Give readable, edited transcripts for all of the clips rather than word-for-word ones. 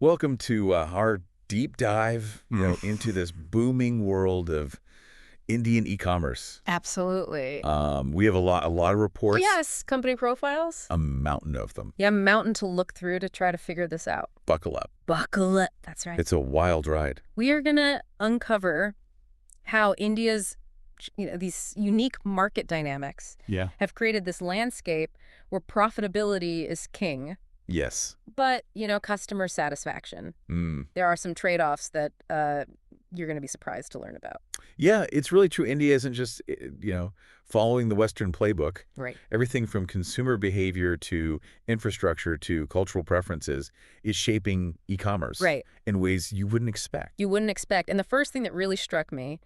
Welcome to our deep dive, into this booming world of Indian e-commerce. Absolutely. We have a lot of reports, Yes, company profiles. a mountain of them. Yeah, mountain to look through to try to figure this out. Buckle up. Buckle up. That's right. It's a wild ride. We are going to uncover how India's, these unique market dynamics Yeah. have created this landscape where profitability is king, Yes. but, customer satisfaction. There are some trade-offs that you're going to be surprised to learn about. Yeah, it's really true. India isn't just, following the Western playbook. Right. Everything from consumer behavior to infrastructure to cultural preferences is shaping e-commerce Right. in ways you wouldn't expect. You wouldn't expect. And the first thing that really struck me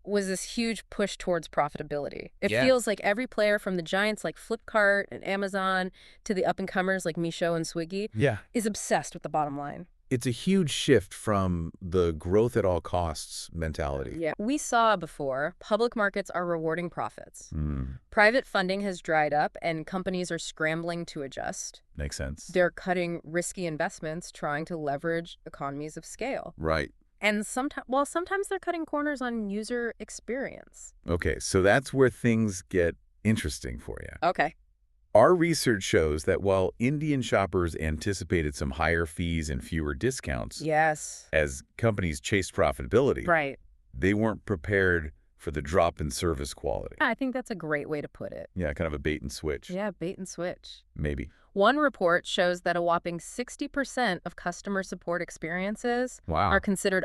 was this huge push towards profitability. It Yeah. feels like every player from the giants like Flipkart and Amazon to the up-and-comers like Meesho and Swiggy Yeah. is obsessed with the bottom line. It's a huge shift from the growth at all costs mentality. Yeah. We saw before, public markets are rewarding profits. Mm, Private funding has dried up and companies are scrambling to adjust. makes sense. They're cutting risky investments, trying to leverage economies of scale. Right. And sometimes they're cutting corners on user experience. Okay, so that's where things get interesting for you. Okay. Our research shows that while Indian shoppers anticipated some higher fees and fewer discounts Yes. as companies chased profitability, Right. they weren't prepared for the drop in service quality. I think that's a great way to put it. Yeah, kind of a bait and switch. Yeah, bait and switch. Maybe. One report shows that a whopping 60% of customer support experiences Wow. are considered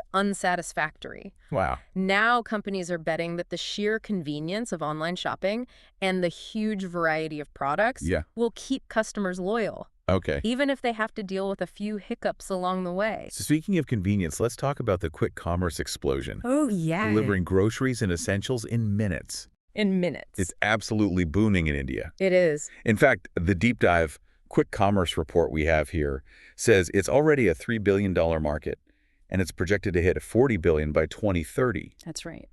unsatisfactory. Wow. Now companies are betting that the sheer convenience of online shopping and the huge variety of products Yeah. will keep customers loyal, Okay. even if they have to deal with a few hiccups along the way. So speaking of convenience, let's talk about the quick commerce explosion. Oh, yeah. Delivering groceries and essentials in minutes. In minutes. It's absolutely booming in India. It is. In fact, the deep dive quick commerce report we have here says it's already a $3 billion market, and it's projected to hit $40 billion by 2030. That's right.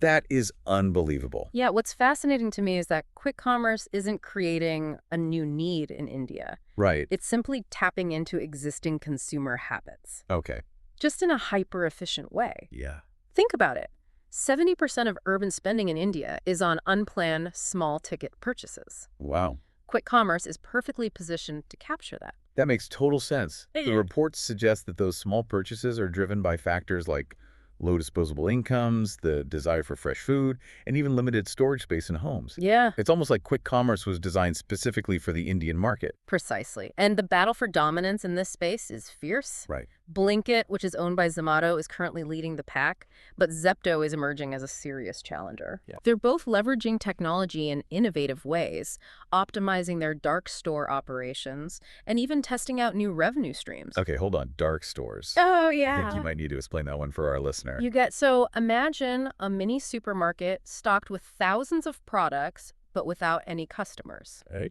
That is unbelievable. Yeah, what's fascinating to me is that quick commerce isn't creating a new need in India. Right. It's simply tapping into existing consumer habits, Okay. just in a hyper-efficient way. Yeah. Think about it. 70% of urban spending in India is on unplanned, small-ticket purchases. Wow. Quick commerce is perfectly positioned to capture that. That makes total sense. The Yeah. reports suggest that those small purchases are driven by factors like low disposable incomes, the desire for fresh food, and even limited storage space in homes. Yeah, It's almost like quick commerce was designed specifically for the Indian market. precisely. And the battle for dominance in this space is fierce. Right. Blinkit, which is owned by Zomato, is currently leading the pack, but Zepto is emerging as a serious challenger. Yeah. They're both leveraging technology in innovative ways, optimizing their dark store operations, and even testing out new revenue streams. Okay, hold on. Dark stores. Oh, I think yeah. you might need to explain that one for our listener. So imagine a mini supermarket stocked with thousands of products, but without any customers. Okay.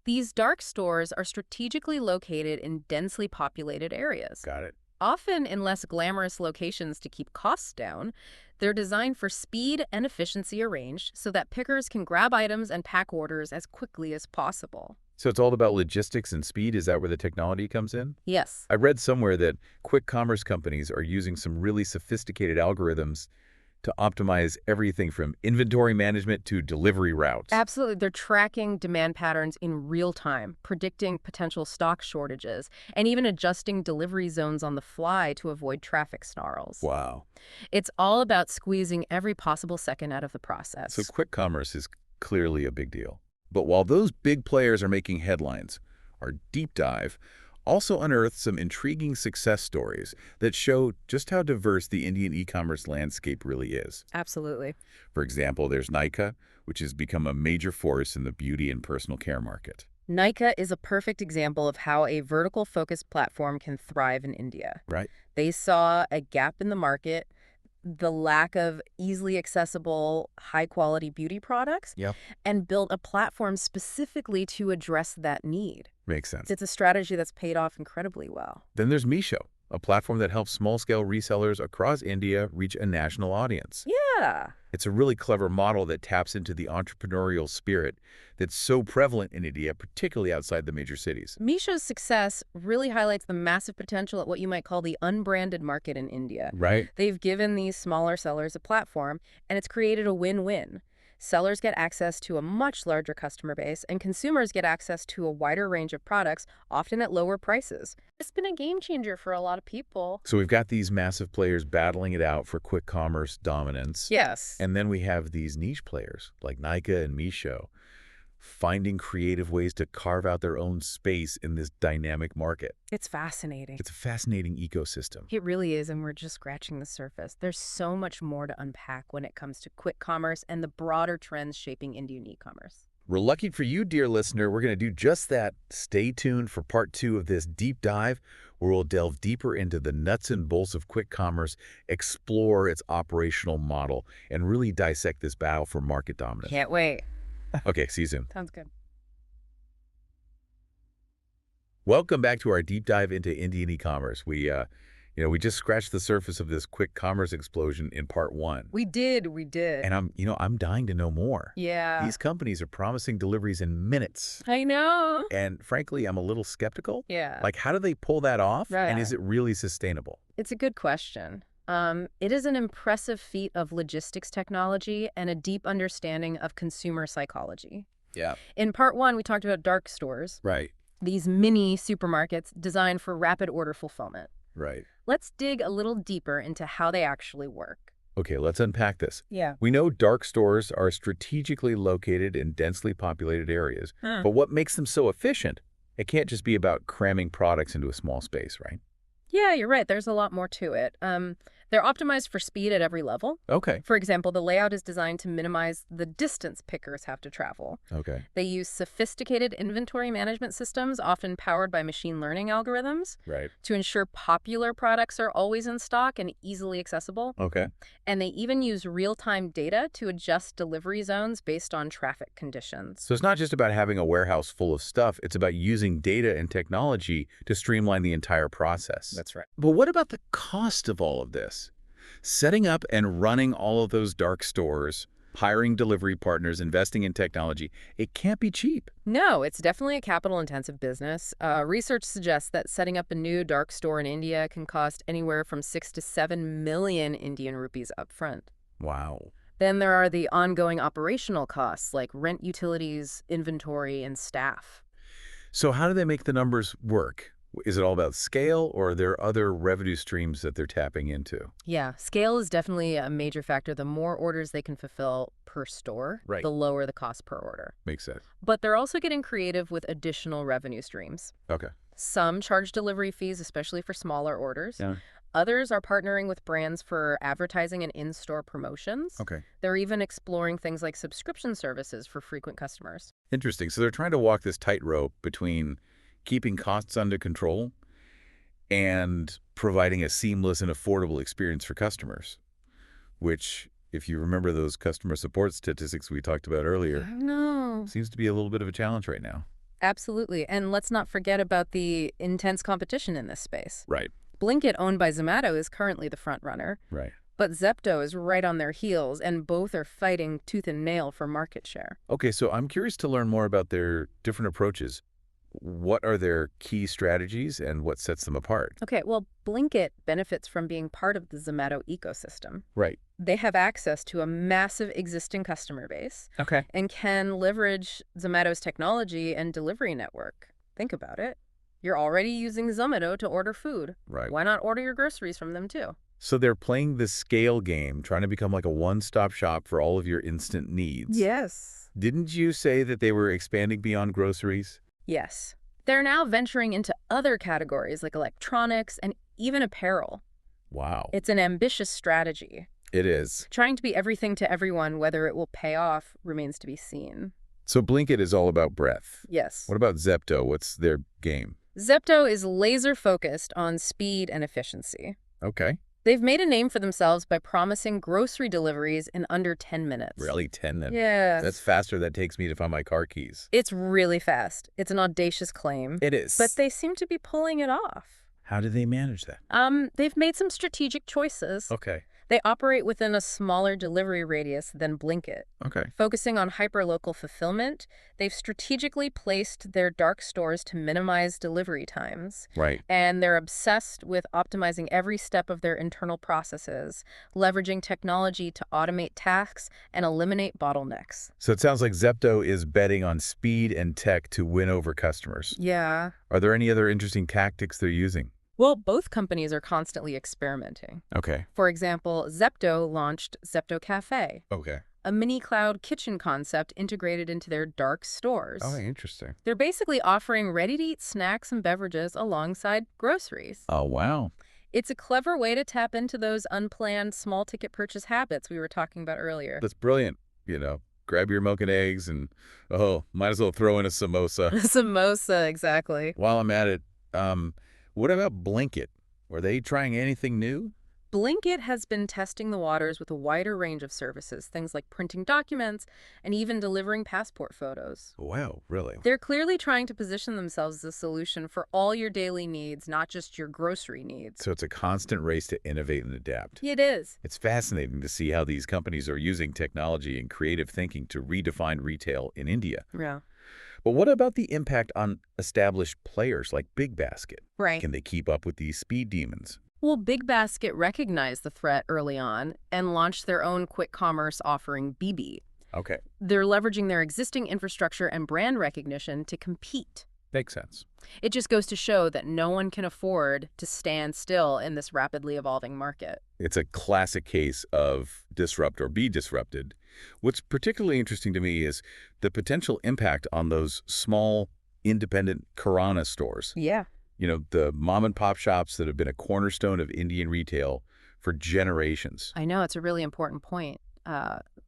These dark stores are strategically located in densely populated areas. Got it. Often in less glamorous locations to keep costs down. They're designed for speed and efficiency arranged so that pickers can grab items and pack orders as quickly as possible. So it's all about logistics and speed? Is that where the technology comes in? Yes. I read somewhere that quick commerce companies are using some really sophisticated algorithms to optimize everything from inventory management to delivery routes. Absolutely. They're tracking demand patterns in real time, predicting potential stock shortages, and even adjusting delivery zones on the fly to avoid traffic snarls. Wow. It's all about squeezing every possible second out of the process. So quick commerce is clearly a big deal. But while those big players are making headlines, our deep dive also unearthed some intriguing success stories that show just how diverse the Indian e-commerce landscape really is. Absolutely. For example, there's Nykaa, which has become a major force in the beauty and personal care market. Nykaa is a perfect example of how a vertical-focused platform can thrive in India. Right. They saw a gap in the market, the lack of easily accessible, high-quality beauty products, Yep. and built a platform specifically to address that need. Makes sense. It's a strategy that's paid off incredibly well. Then there's Meesho, a platform that helps small-scale resellers across India reach a national audience. Yeah. It's a really clever model that taps into the entrepreneurial spirit that's so prevalent in India, particularly outside the major cities. Misho's success really highlights the massive potential at what you might call the unbranded market in India. Right. They've given these smaller sellers a platform, and it's created a win-win. Sellers get access to a much larger customer base, and consumers get access to a wider range of products, often at lower prices. It's been a game changer for a lot of people. So we've got these massive players battling it out for quick commerce dominance. Yes. And then we have these niche players like Nykaa and Misho finding creative ways to carve out their own space in this dynamic market. It's fascinating. It's a fascinating ecosystem. It really is, and we're just scratching the surface. There's so much more to unpack when it comes to quick commerce and the broader trends shaping Indian e-commerce. We're lucky for you, dear listener. We're going to do just that. Stay tuned for part 2 of this deep dive, where we'll delve deeper into the nuts and bolts of quick commerce, explore its operational model, and really dissect this battle for market dominance. Can't wait. Okay, see you soon. Sounds good. Welcome back to our deep dive into Indian e-commerce. We just scratched the surface of this quick commerce explosion in part 1. We did. And I'm dying to know more. Yeah. These companies are promising deliveries in minutes. I know. And frankly, I'm a little skeptical. Yeah. Like, how do they pull that off? Right. And is it really sustainable? It's a good question. It is an impressive feat of logistics technology and a deep understanding of consumer psychology. Yeah. In part 1, we talked about dark stores, Right. these mini supermarkets designed for rapid order fulfillment. Right. Let's dig a little deeper into how they actually work. Okay, let's unpack this. Yeah. We know dark stores are strategically located in densely populated areas, but what makes them so efficient? It can't just be about cramming products into a small space, right? Yeah, you're right. There's a lot more to it. They're optimized for speed at every level. Okay. For example, the layout is designed to minimize the distance pickers have to travel. Okay. They use sophisticated inventory management systems, often powered by machine learning algorithms, Right. to ensure popular products are always in stock and easily accessible. Okay. And they even use real-time data to adjust delivery zones based on traffic conditions. So it's not just about having a warehouse full of stuff. It's about using data and technology to streamline the entire process. That's right. But what about the cost of all of this? Setting up and running all of those dark stores, hiring delivery partners, investing in technology, it can't be cheap. No, it's definitely a capital-intensive business. Research suggests that setting up a new dark store in India can cost anywhere from 6 to 7 million Indian rupees upfront. Wow. Then there are the ongoing operational costs like rent, utilities, inventory, and staff. So how do they make the numbers work? Is it all about scale, or are there other revenue streams that they're tapping into? Yeah, scale is definitely a major factor. The more orders they can fulfill per store, Right. the lower the cost per order. Makes sense. But they're also getting creative with additional revenue streams. Okay. Some charge delivery fees, especially for smaller orders. Yeah. Others are partnering with brands for advertising and in-store promotions. Okay. They're even exploring things like subscription services for frequent customers. Interesting. So they're trying to walk this tightrope between keeping costs under control and providing a seamless and affordable experience for customers, which, if you remember those customer support statistics we talked about earlier, No. seems to be a little bit of a challenge right now. Absolutely. And let's not forget about the intense competition in this space. Right. Blinkit, owned by Zepto, is currently the front runner, Right. but Zepto is right on their heels, and both are fighting tooth and nail for market share. Okay, so I'm curious to learn more about their different approaches. What are their key strategies and what sets them apart? Okay, well, Blinkit benefits from being part of the Zepto ecosystem. Right. They have access to a massive existing customer base Okay. and can leverage Zepto's technology and delivery network. Think about it. You're already using Zomato to order food. Right. Why not order your groceries from them too? So they're playing the scale game, trying to become like a one-stop shop for all of your instant needs. Yes. Didn't you say that they were expanding beyond groceries? Yes. They're now venturing into other categories like electronics and even apparel. Wow. It's an ambitious strategy. It is. Trying to be everything to everyone, whether it will pay off, remains to be seen. So Blinkit is all about breadth. Yes. What about Zepto? What's their game? Zepto is laser-focused on speed and efficiency. Okay. They've made a name for themselves by promising grocery deliveries in under 10 minutes. Really? 10 minutes? Yes. That's faster than it takes me to find my car keys. It's really fast. It's an audacious claim. It is. But they seem to be pulling it off. How do they manage that? They've made some strategic choices. Okay. They operate within a smaller delivery radius than Blinkit. Okay. Focusing on hyperlocal fulfillment, they've strategically placed their dark stores to minimize delivery times. Right. And they're obsessed with optimizing every step of their internal processes, leveraging technology to automate tasks and eliminate bottlenecks. So it sounds like Zepto is betting on speed and tech to win over customers. Yeah. Are there any other interesting tactics they're using? Well, both companies are constantly experimenting. Okay. For example, Zepto launched Zepto Cafe, Okay. a mini cloud kitchen concept integrated into their dark stores. Oh, interesting. They're basically offering ready-to-eat snacks and beverages alongside groceries. Oh, wow. It's a clever way to tap into those unplanned small-ticket purchase habits we were talking about earlier. That's brilliant. Grab your milk and eggs and, might as well throw in a samosa. Samosa, exactly. While I'm at it, what about Blinkit? Were they trying anything new? Blinkit has been testing the waters with a wider range of services, things like printing documents and even delivering passport photos. Wow, really? They're clearly trying to position themselves as a solution for all your daily needs, not just your grocery needs. So it's a constant race to innovate and adapt. It is. It's fascinating to see how these companies are using technology and creative thinking to redefine retail in India. Yeah. But what about the impact on established players like Big Basket? Right. Can they keep up with these speed demons? Well, Big Basket recognized the threat early on and launched their own quick commerce offering, BB. Okay. They're leveraging their existing infrastructure and brand recognition to compete. Makes sense. It just goes to show that no one can afford to stand still in this rapidly evolving market. It's a classic case of disrupt or be disrupted. What's particularly interesting to me is the potential impact on those small, independent Kirana stores. Yeah. The mom and pop shops that have been a cornerstone of Indian retail for generations. I know, it's a really important point.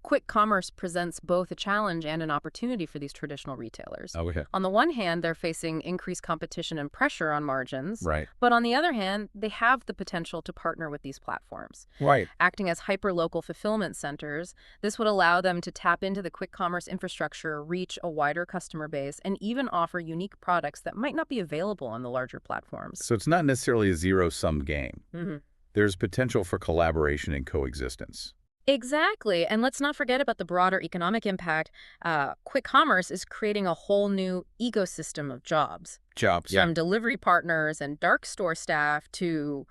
Quick commerce presents both a challenge and an opportunity for these traditional retailers. Okay. On the one hand, they're facing increased competition and pressure on margins. Right. But on the other hand, they have the potential to partner with these platforms. Right. Acting as hyper-local fulfillment centers, this would allow them to tap into the quick commerce infrastructure, reach a wider customer base, and even offer unique products that might not be available on the larger platforms. So it's not necessarily a zero-sum game. Mm-hmm. There's potential for collaboration and coexistence. Exactly. And let's not forget about the broader economic impact. Quick commerce is creating a whole new ecosystem of jobs. From delivery partners and dark store staff to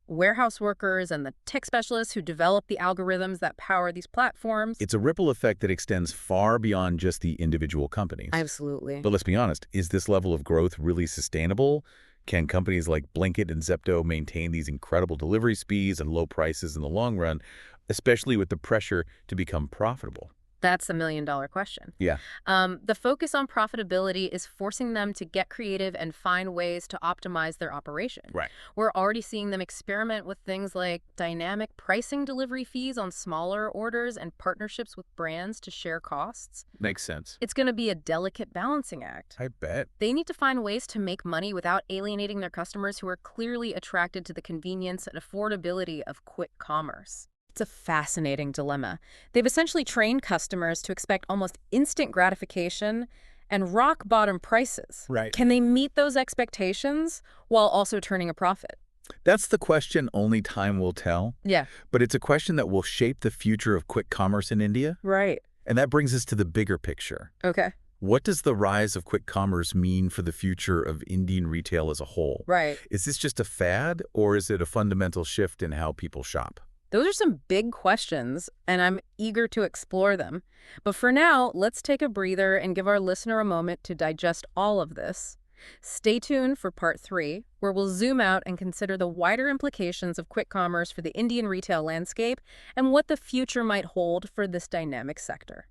warehouse workers and the tech specialists who develop the algorithms that power these platforms. It's a ripple effect that extends far beyond just the individual companies. Absolutely. But let's be honest, is this level of growth really sustainable? Can companies like Blinkit and Zepto maintain these incredible delivery speeds and low prices in the long run, especially with the pressure to become profitable? That's a million-dollar question. Yeah. The focus on profitability is forcing them to get creative and find ways to optimize their operation. Right. We're already seeing them experiment with things like dynamic pricing delivery fees on smaller orders and partnerships with brands to share costs. Makes sense. It's going to be a delicate balancing act. I bet. They need to find ways to make money without alienating their customers who are clearly attracted to the convenience and affordability of quick commerce. It's a fascinating dilemma. They've essentially trained customers to expect almost instant gratification and rock-bottom prices. Right. Can they meet those expectations while also turning a profit? That's the question only time will tell. Yeah. But it's a question that will shape the future of quick commerce in India. Right. And that brings us to the bigger picture. Okay. What does the rise of quick commerce mean for the future of Indian retail as a whole? Right. Is this just a fad, or is it a fundamental shift in how people shop? Those are some big questions, and I'm eager to explore them. But for now, let's take a breather and give our listener a moment to digest all of this. Stay tuned for part 3, where we'll zoom out and consider the wider implications of quick commerce for the Indian retail landscape and what the future might hold for this dynamic sector.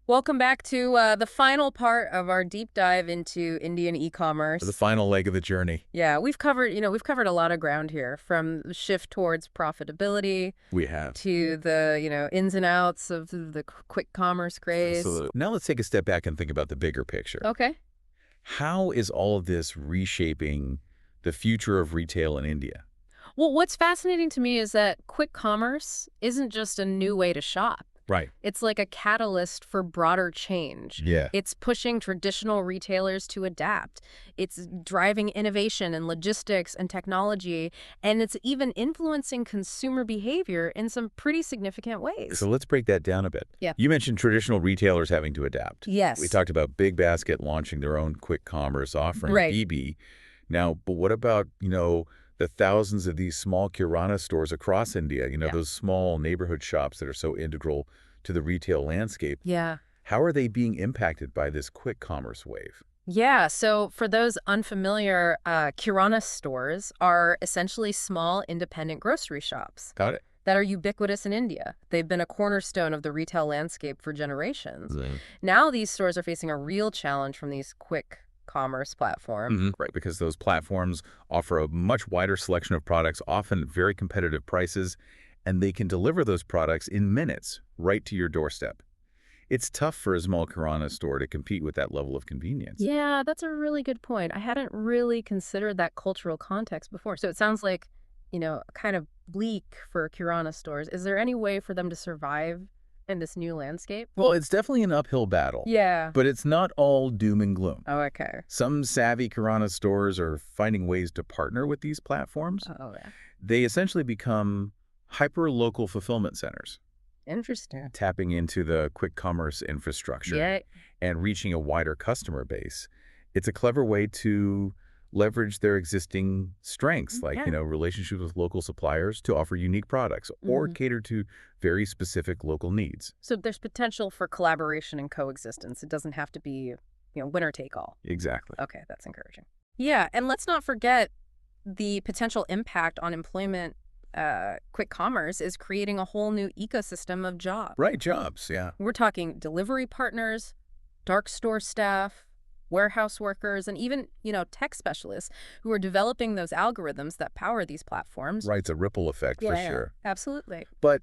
Welcome back to the final part of our deep dive into Indian e-commerce. The final leg of the journey. Yeah, we've covered a lot of ground here, from the shift towards profitability We have. to the, ins and outs of the quick commerce craze. Absolutely. Now let's take a step back and think about the bigger picture. Okay. How is all of this reshaping the future of retail in India? Well, what's fascinating to me is that quick commerce isn't just a new way to shop. Right. It's like a catalyst for broader change. Yeah. It's pushing traditional retailers to adapt. It's driving innovation in logistics and technology, and it's even influencing consumer behavior in some pretty significant ways. So let's break that down a bit. Yeah. You mentioned traditional retailers having to adapt. Yes. We talked about Big Basket launching their own quick commerce offering, Right. BB. Now, but what about, the thousands of these small Kirana stores across India, Yeah. those small neighborhood shops that are so integral to the retail landscape? Yeah. How are they being impacted by this quick commerce wave? Yeah, so for those unfamiliar, Kirana stores are essentially small independent grocery shops Got it. that are ubiquitous in India. They've been a cornerstone of the retail landscape for generations. Right. Now these stores are facing a real challenge from these quick commerce platforms. Right, because those platforms offer a much wider selection of products, often very competitive prices, and they can deliver those products in minutes right to your doorstep. It's tough for a small Kirana store to compete with that level of convenience. Yeah, that's a really good point. I hadn't really considered that cultural context before. So it sounds like, kind of bleak for Kirana stores. Is there any way for them to survive in this new landscape? Well, it's definitely an uphill battle, Yeah. but it's not all doom and gloom. Oh, okay. Some savvy Kirana stores are finding ways to partner with these platforms. Oh, yeah. They essentially become hyper-local fulfillment centers, Interesting. tapping into the quick commerce infrastructure Yeah. and reaching a wider customer base. It's a clever way to leverage their existing strengths, like, Yeah. relationships with local suppliers to offer unique products or cater to very specific local needs. So there's potential for collaboration and coexistence. It doesn't have to be, winner take all. Exactly. Okay, that's encouraging. Yeah, and let's not forget the potential impact on employment. Quick commerce is creating a whole new ecosystem of jobs. Right, jobs, yeah. We're talking delivery partners, dark store staff, warehouse workers, and even, tech specialists who are developing those algorithms that power these platforms. Right, it's a ripple effect for sure. Absolutely. But,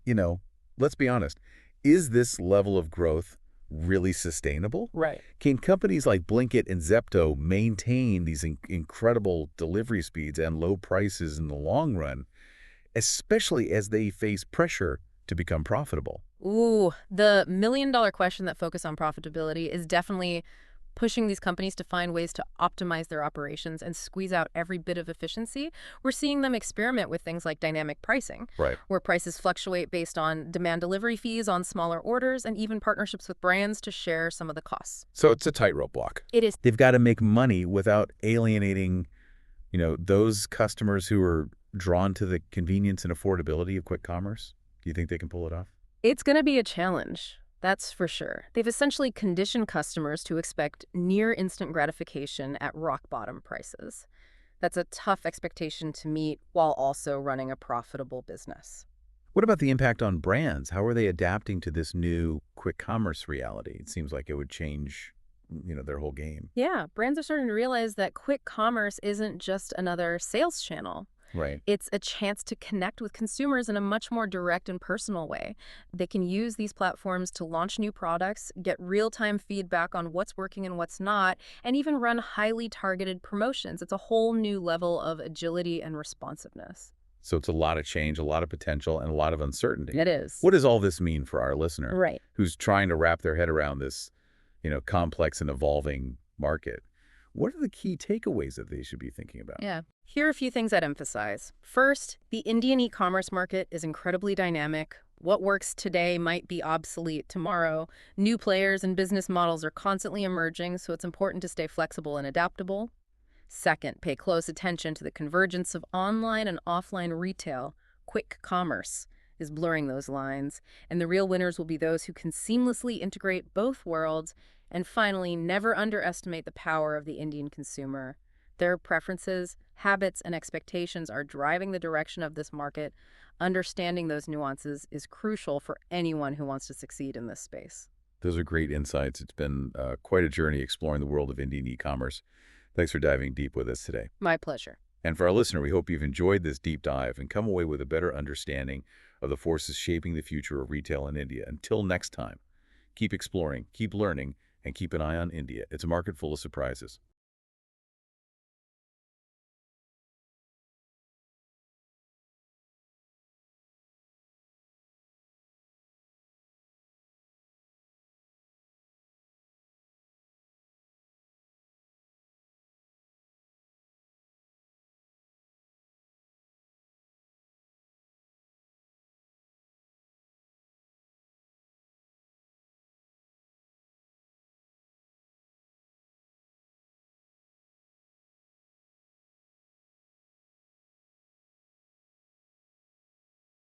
let's be honest, is this level of growth really sustainable? Right. Can companies like Blinkit and Zepto maintain these incredible delivery speeds and low prices in the long run, especially as they face pressure to become profitable? Ooh, the million-dollar question that focuses on profitability is definitely pushing these companies to find ways to optimize their operations and squeeze out every bit of efficiency. We're seeing them experiment with things like dynamic pricing, Right. where prices fluctuate based on demand delivery fees on smaller orders and even partnerships with brands to share some of the costs. So it's a tightrope walk. It is. They've got to make money without alienating, those customers who are drawn to the convenience and affordability of quick commerce. Do you think they can pull it off? It's going to be a challenge. That's for sure. They've essentially conditioned customers to expect near instant gratification at rock bottom prices. That's a tough expectation to meet while also running a profitable business. What about the impact on brands? How are they adapting to this new quick commerce reality? It seems like it would change, their whole game. Yeah, brands are starting to realize that quick commerce isn't just another sales channel. Right. It's a chance to connect with consumers in a much more direct and personal way. They can use these platforms to launch new products, get real-time feedback on what's working and what's not, and even run highly targeted promotions. It's a whole new level of agility and responsiveness. So it's a lot of change, a lot of potential, and a lot of uncertainty. It is. What does all this mean for our listener Right. who's trying to wrap their head around this, complex and evolving market? What are the key takeaways that they should be thinking about? Yeah. Here are a few things I'd emphasize. First, the Indian e-commerce market is incredibly dynamic. What works today might be obsolete tomorrow. New players and business models are constantly emerging, so it's important to stay flexible and adaptable. Second, pay close attention to the convergence of online and offline retail. Quick commerce is blurring those lines, and the real winners will be those who can seamlessly integrate both worlds. And finally, never underestimate the power of the Indian consumer. Their preferences, habits, and expectations are driving the direction of this market. Understanding those nuances is crucial for anyone who wants to succeed in this space. Those are great insights. It's been quite a journey exploring the world of Indian e-commerce. Thanks for diving deep with us today. My pleasure. And for our listener, we hope you've enjoyed this deep dive and come away with a better understanding of the forces shaping the future of retail in India. Until next time, keep exploring, keep learning, and keep an eye on India. It's a market full of surprises.